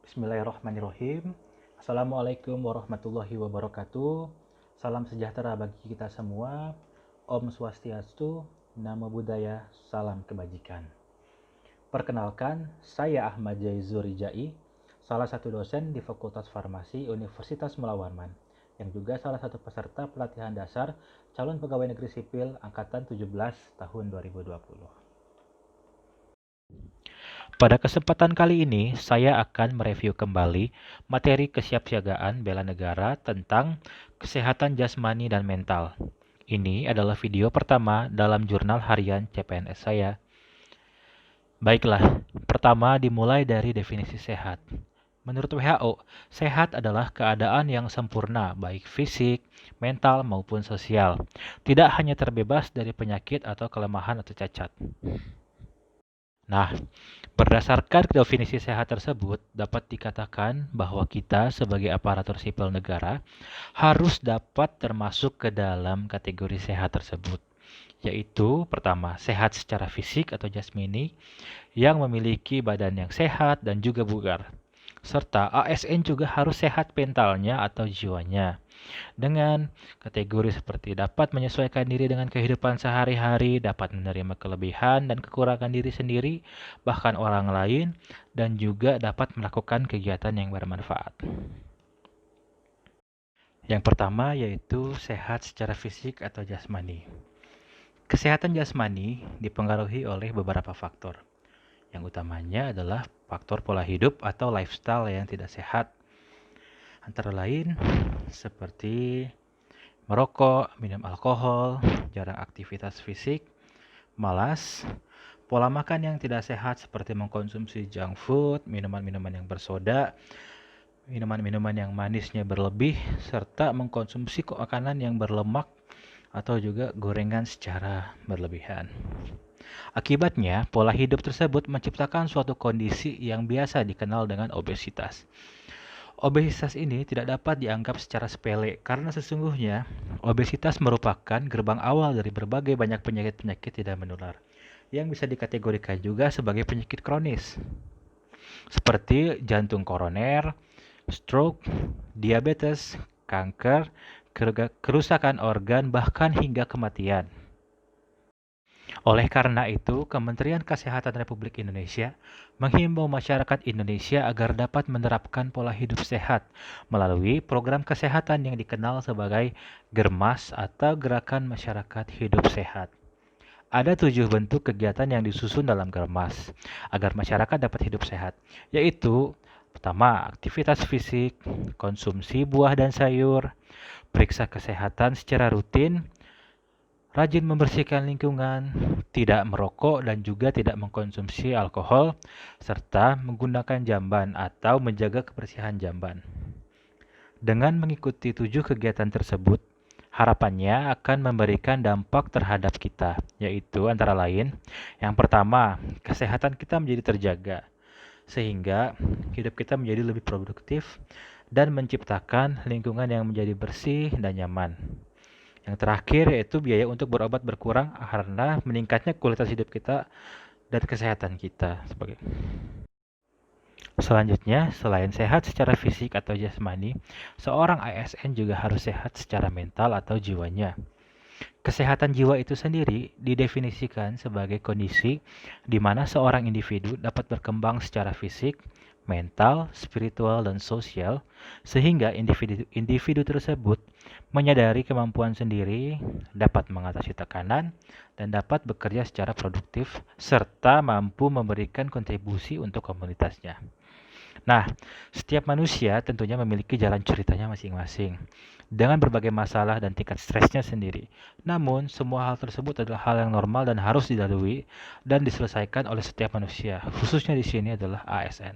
Bismillahirrahmanirrahim. Assalamualaikum warahmatullahi wabarakatuh. Salam sejahtera bagi kita semua. Om Swastiastu, Namo Buddhaya, salam kebajikan. Perkenalkan, saya Ahmad Jaizur Rijai, salah satu dosen di Fakultas Farmasi Universitas Mula Warman, yang juga salah satu peserta pelatihan dasar calon pegawai negeri sipil angkatan 17 tahun 2020. Pada kesempatan kali ini, saya akan mereview kembali materi kesiapsiagaan bela negara tentang kesehatan jasmani dan mental. Ini adalah video pertama dalam jurnal harian CPNS saya. Baiklah, pertama dimulai dari definisi sehat. Menurut WHO, sehat adalah keadaan yang sempurna, baik fisik, mental, maupun sosial. Tidak hanya terbebas dari penyakit atau kelemahan atau cacat. Nah, berdasarkan definisi sehat tersebut, dapat dikatakan bahwa kita sebagai aparatur sipil negara harus dapat termasuk ke dalam kategori sehat tersebut, yaitu pertama, sehat secara fisik atau jasmani yang memiliki badan yang sehat dan juga bugar, serta ASN juga harus sehat mentalnya atau jiwanya. Dengan kategori seperti dapat menyesuaikan diri dengan kehidupan sehari-hari, dapat menerima kelebihan dan kekurangan diri sendiri, bahkan orang lain, dan juga dapat melakukan kegiatan yang bermanfaat. Yang pertama yaitu sehat secara fisik atau jasmani. Kesehatan jasmani dipengaruhi oleh beberapa faktor. Yang utamanya adalah faktor pola hidup atau lifestyle yang tidak sehat. Antara lain seperti merokok, minum alkohol, jarang aktivitas fisik, malas, pola makan yang tidak sehat seperti mengkonsumsi junk food, minuman-minuman yang bersoda, minuman-minuman yang manisnya berlebih, serta mengkonsumsi makanan yang berlemak atau juga gorengan secara berlebihan. Akibatnya, pola hidup tersebut menciptakan suatu kondisi yang biasa dikenal dengan obesitas. Obesitas ini tidak dapat dianggap secara sepele karena sesungguhnya obesitas merupakan gerbang awal dari berbagai banyak penyakit-penyakit tidak menular yang bisa dikategorikan juga sebagai penyakit kronis seperti jantung koroner, stroke, diabetes, kanker, kerusakan organ, bahkan hingga kematian. Oleh karena itu, Kementerian Kesehatan Republik Indonesia menghimbau masyarakat Indonesia agar dapat menerapkan pola hidup sehat melalui program kesehatan yang dikenal sebagai Germas atau Gerakan Masyarakat Hidup Sehat. Ada 7 bentuk kegiatan yang disusun dalam Germas agar masyarakat dapat hidup sehat, yaitu pertama, aktivitas fisik, konsumsi buah dan sayur, periksa kesehatan secara rutin, rajin membersihkan lingkungan, tidak merokok dan juga tidak mengkonsumsi alkohol, serta menggunakan jamban atau menjaga kebersihan jamban. Dengan mengikuti 7 kegiatan tersebut, harapannya akan memberikan dampak terhadap kita, yaitu antara lain, yang pertama, kesehatan kita menjadi terjaga, sehingga hidup kita menjadi lebih produktif dan menciptakan lingkungan yang menjadi bersih dan nyaman. Yang terakhir yaitu biaya untuk berobat berkurang karena meningkatnya kualitas hidup kita dan kesehatan kita. Selanjutnya, selain sehat secara fisik atau jasmani, seorang ASN juga harus sehat secara mental atau jiwanya. Kesehatan jiwa itu sendiri didefinisikan sebagai kondisi di mana seorang individu dapat berkembang secara fisik, mental, spiritual, dan sosial, sehingga individu tersebut menyadari kemampuan sendiri, dapat mengatasi tekanan, dan dapat bekerja secara produktif, serta mampu memberikan kontribusi untuk komunitasnya. Nah, setiap manusia tentunya memiliki jalan ceritanya masing-masing, dengan berbagai masalah dan tingkat stresnya sendiri. Namun, semua hal tersebut adalah hal yang normal dan harus dilalui dan diselesaikan oleh setiap manusia, khususnya di sini adalah ASN.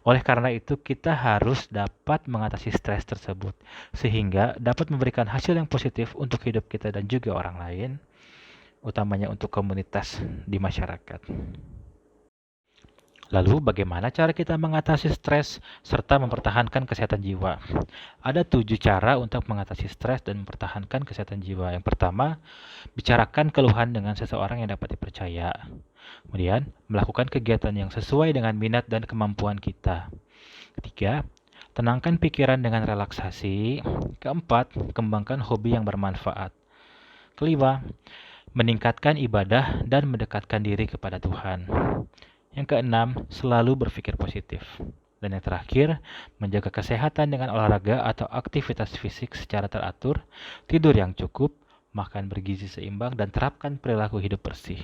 Oleh karena itu, kita harus dapat mengatasi stres tersebut, sehingga dapat memberikan hasil yang positif untuk hidup kita dan juga orang lain, utamanya untuk komunitas di masyarakat. Lalu, bagaimana cara kita mengatasi stres serta mempertahankan kesehatan jiwa? Ada 7 cara untuk mengatasi stres dan mempertahankan kesehatan jiwa. Yang pertama, bicarakan keluhan dengan seseorang yang dapat dipercaya. Kemudian, melakukan kegiatan yang sesuai dengan minat dan kemampuan kita. Ketiga, tenangkan pikiran dengan relaksasi. Keempat, kembangkan hobi yang bermanfaat. Kelima, meningkatkan ibadah dan mendekatkan diri kepada Tuhan. Yang keenam, selalu berpikir positif. Dan yang terakhir, menjaga kesehatan dengan olahraga atau aktivitas fisik secara teratur, tidur yang cukup, makan bergizi seimbang, dan terapkan perilaku hidup bersih.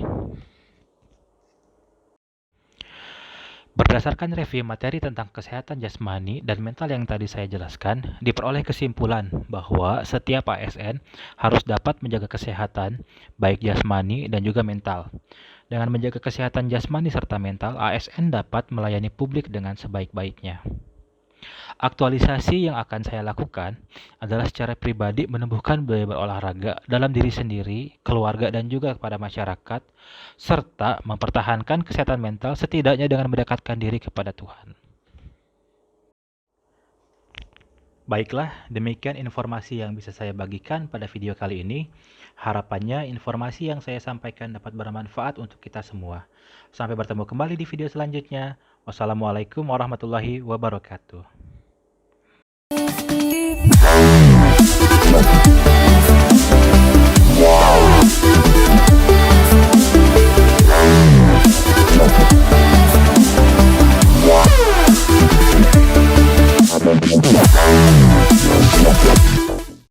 Berdasarkan review materi tentang kesehatan jasmani dan mental yang tadi saya jelaskan, diperoleh kesimpulan bahwa setiap ASN harus dapat menjaga kesehatan, baik jasmani dan juga mental. Dengan menjaga kesehatan jasmani serta mental, ASN dapat melayani publik dengan sebaik-baiknya. Aktualisasi yang akan saya lakukan adalah secara pribadi menumbuhkan budaya berolahraga dalam diri sendiri, keluarga, dan juga kepada masyarakat, serta mempertahankan kesehatan mental setidaknya dengan mendekatkan diri kepada Tuhan. Baiklah, demikian informasi yang bisa saya bagikan pada video kali ini. Harapannya informasi yang saya sampaikan dapat bermanfaat untuk kita semua. Sampai bertemu kembali di video selanjutnya. Wassalamualaikum warahmatullahi wabarakatuh.